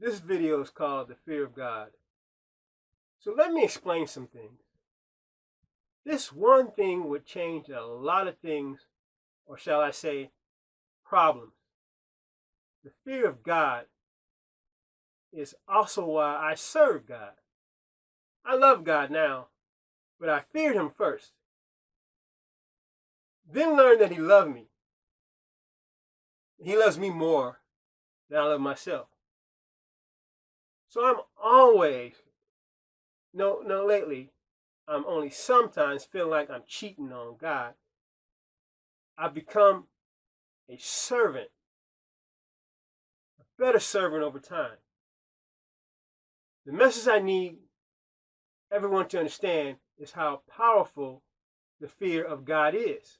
This video is called The Fear of God. So let me explain some things. This one thing would change a lot of things, or shall I say, problems. The fear of God is also why I serve God. I love God now, but I feared him first. Then learned that he loved me. He loves me more than I love myself. So I'm always, lately, I'm only sometimes feeling like I'm cheating on God. I've become a servant, a better servant over time. The message I need everyone to understand is how powerful the fear of God is.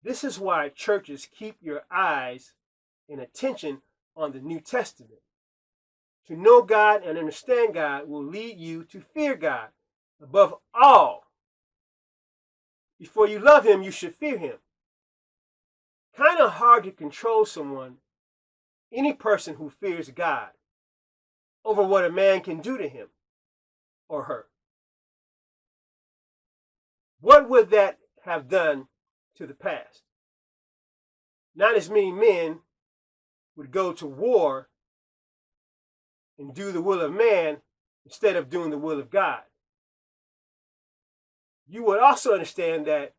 This is why churches keep your eyes and attention on the New Testament. To know God and understand God will lead you to fear God above all. Before you love him, you should fear him. Kind of hard to control someone, any person who fears God, over what a man can do to him or her. What would that have done to the past? Not as many men would go to war and do the will of man instead of doing the will of God. You would also understand that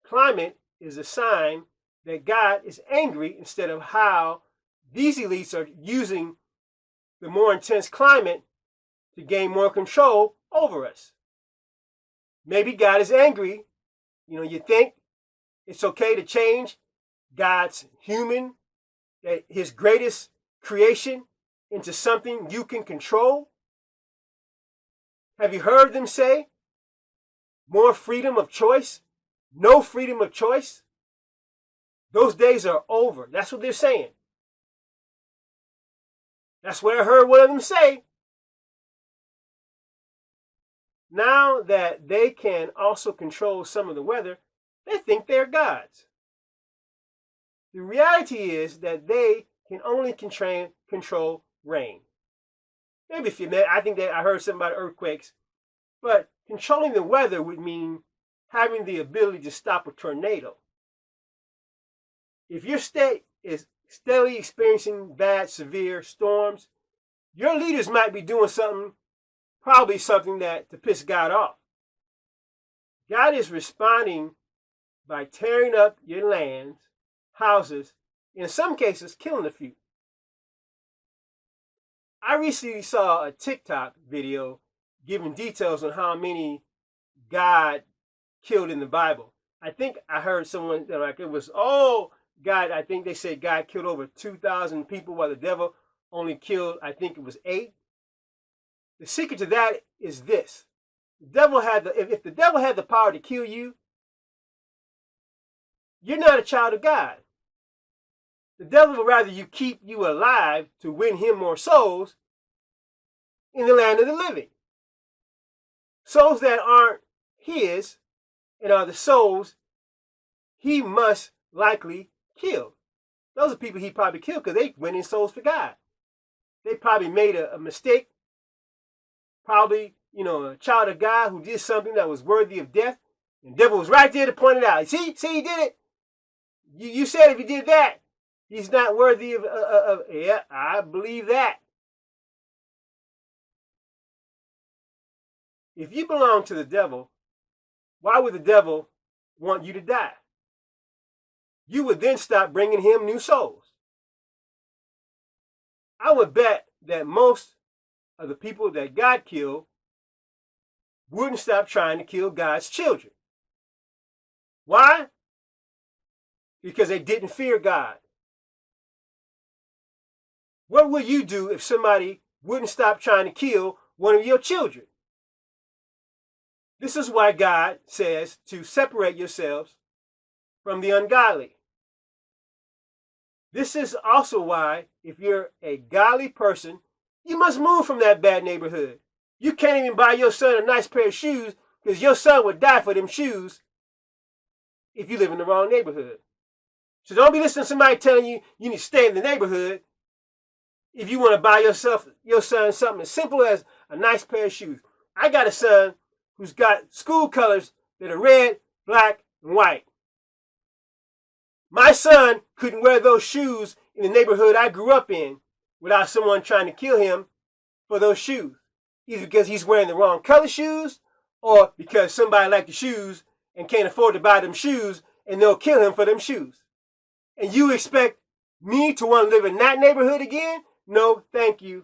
climate is a sign that God is angry instead of how these elites are using the more intense climate to gain more control over us. Maybe God is angry. You think it's okay to change God's human, his greatest creation, into something you can control? Have you heard them say, more freedom of choice, no freedom of choice? Those days are over. That's what they're saying. That's what I heard one of them say. Now that they can also control some of the weather, they think they're gods. The reality is that they can only control rain. Maybe if you met, I think that I heard something about earthquakes, but controlling the weather would mean having the ability to stop a tornado. If your state is steadily experiencing bad, severe storms, your leaders might be doing something, probably something to piss God off. God is responding by tearing up your lands, houses, in some cases, killing a few. I recently saw a TikTok video giving details on how many God killed in the Bible. I think I heard someone it was, God, I think they said God killed over 2,000 people while the devil only killed, I think it was 8. The secret to that is this. If the devil had the power to kill you, you're not a child of God. The devil would rather you keep you alive to win him more souls in the land of the living. Souls that aren't his and are the souls he must likely kill. Those are people he probably killed because they went in souls for God. They probably made a mistake. Probably, a child of God who did something that was worthy of death. And the devil was right there to point it out. See, he did it. You said if he did that, he's not worthy of, yeah, I believe that. If you belong to the devil, why would the devil want you to die? You would then stop bringing him new souls. I would bet that most of the people that God killed wouldn't stop trying to kill God's children. Why? Because they didn't fear God. What would you do if somebody wouldn't stop trying to kill one of your children? This is why God says to separate yourselves from the ungodly. This is also why, if you're a godly person, you must move from that bad neighborhood. You can't even buy your son a nice pair of shoes because your son would die for them shoes if you live in the wrong neighborhood. So don't be listening to somebody telling you you need to stay in the neighborhood if you want to buy your son something as simple as a nice pair of shoes. I got a son who's got school colors that are red, black, and white. My son couldn't wear those shoes in the neighborhood I grew up in without someone trying to kill him for those shoes. Either because he's wearing the wrong color shoes or because somebody liked the shoes and can't afford to buy them shoes and they'll kill him for them shoes. And you expect me to want to live in that neighborhood again? No, thank you.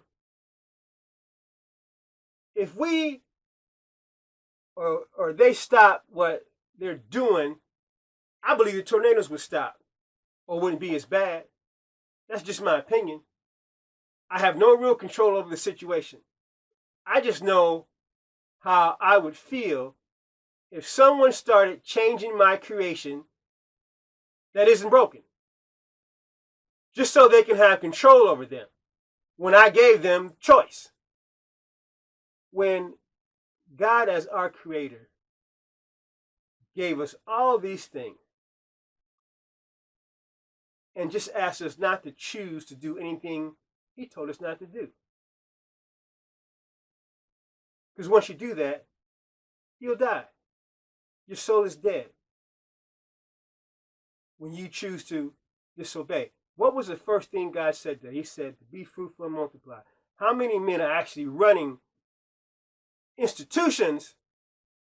If we or they stop what they're doing, I believe the tornadoes would stop or wouldn't be as bad. That's just my opinion. I have no real control over the situation. I just know how I would feel if someone started changing my creation that isn't broken, just so they can have control over them when I gave them choice. When God, as our creator, gave us all these things and just asked us not to choose to do anything he told us not to do. Because once you do that, you'll die. Your soul is dead when you choose to disobey. What was the first thing God said there? He said to be fruitful and multiply. How many men are actually running institutions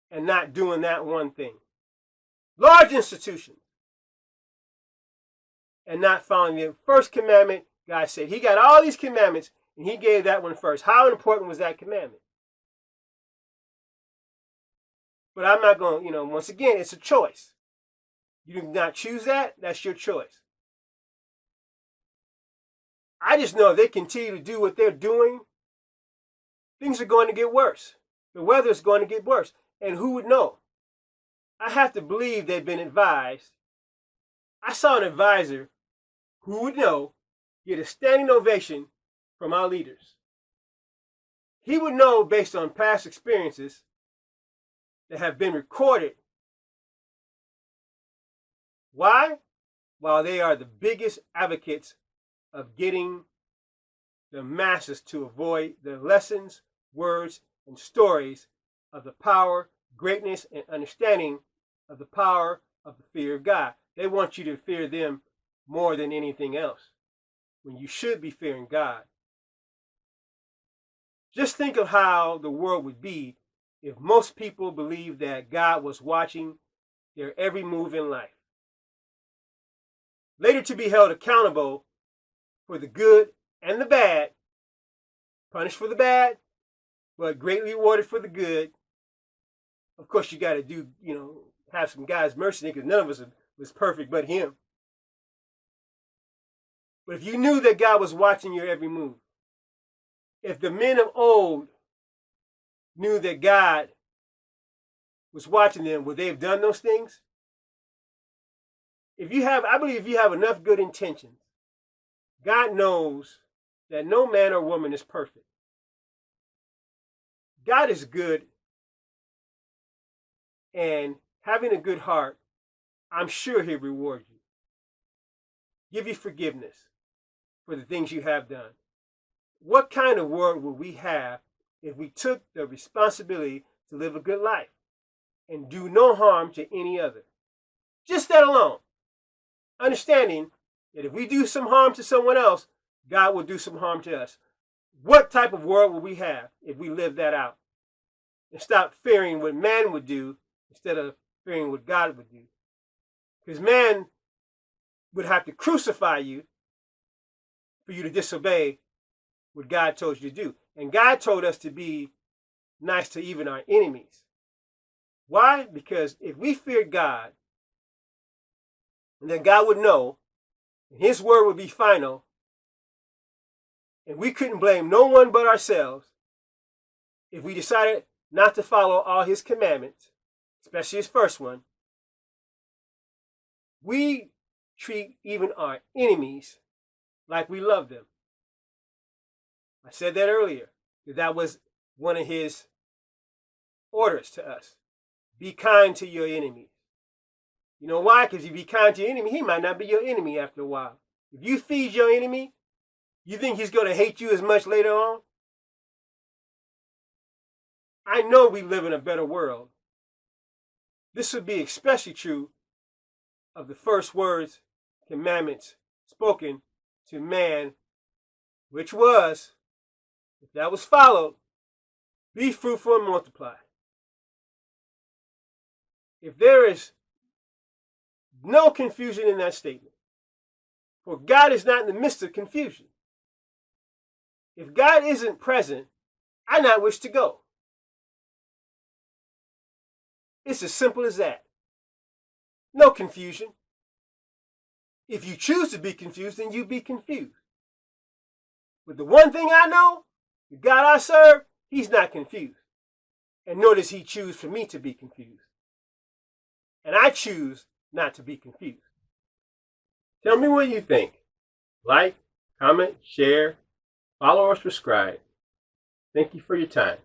and not doing that one thing? Large institutions. And not following the first commandment. God said he got all these commandments and he gave that one first. How important was that commandment? But I'm not going to, once again, it's a choice. You do not choose that, that's your choice. I just know if they continue to do what they're doing, things are going to get worse. The weather is going to get worse. And who would know? I have to believe they've been advised. I saw an advisor who would know get a standing ovation from our leaders. He would know based on past experiences that have been recorded. Why? While they are the biggest advocates of getting the masses to avoid the lessons, words, and stories of the power, greatness, and understanding of the power of the fear of God. They want you to fear them more than anything else, when you should be fearing God. Just think of how the world would be if most people believed that God was watching their every move in life. Later to be held accountable for the good and the bad, punished for the bad, but greatly rewarded for the good. Of course, you got to do, have some God's mercy, because none of us was perfect but him. But if you knew that God was watching your every move, if the men of old knew that God was watching them, would they have done those things? I believe if you have enough good intentions, God knows that no man or woman is perfect. God is good, and having a good heart, I'm sure he'll reward you. Give you forgiveness for the things you have done. What kind of world would we have if we took the responsibility to live a good life and do no harm to any other? Just that alone. Understanding that if we do some harm to someone else, God will do some harm to us. What type of world would we have if we lived that out and stopped fearing what man would do instead of fearing what God would do? Because man would have to crucify you for you to disobey what God told you to do. And God told us to be nice to even our enemies. Why? Because if we feared God, and then God would know, and his word would be final, and we couldn't blame no one but ourselves if we decided not to follow all his commandments, especially his first one. We treat even our enemies like we love them. I said that earlier. That was one of his orders to us. Be kind to your enemies. You know why? Because if you be kind to your enemy, he might not be your enemy after a while. If you feed your enemy, you think he's going to hate you as much later on? I know we live in a better world. This would be especially true of the first words, commandments spoken to man, which was, if that was followed, be fruitful and multiply. If there is no confusion in that statement, for God is not in the midst of confusion. If God isn't present, I not wish to go. It's as simple as that. No confusion. If you choose to be confused, then you be confused. But the one thing I know, the God I serve, he's not confused. And nor does he choose for me to be confused. And I choose not to be confused. Tell me what you think. Like, comment, share, follow or subscribe. Thank you for your time.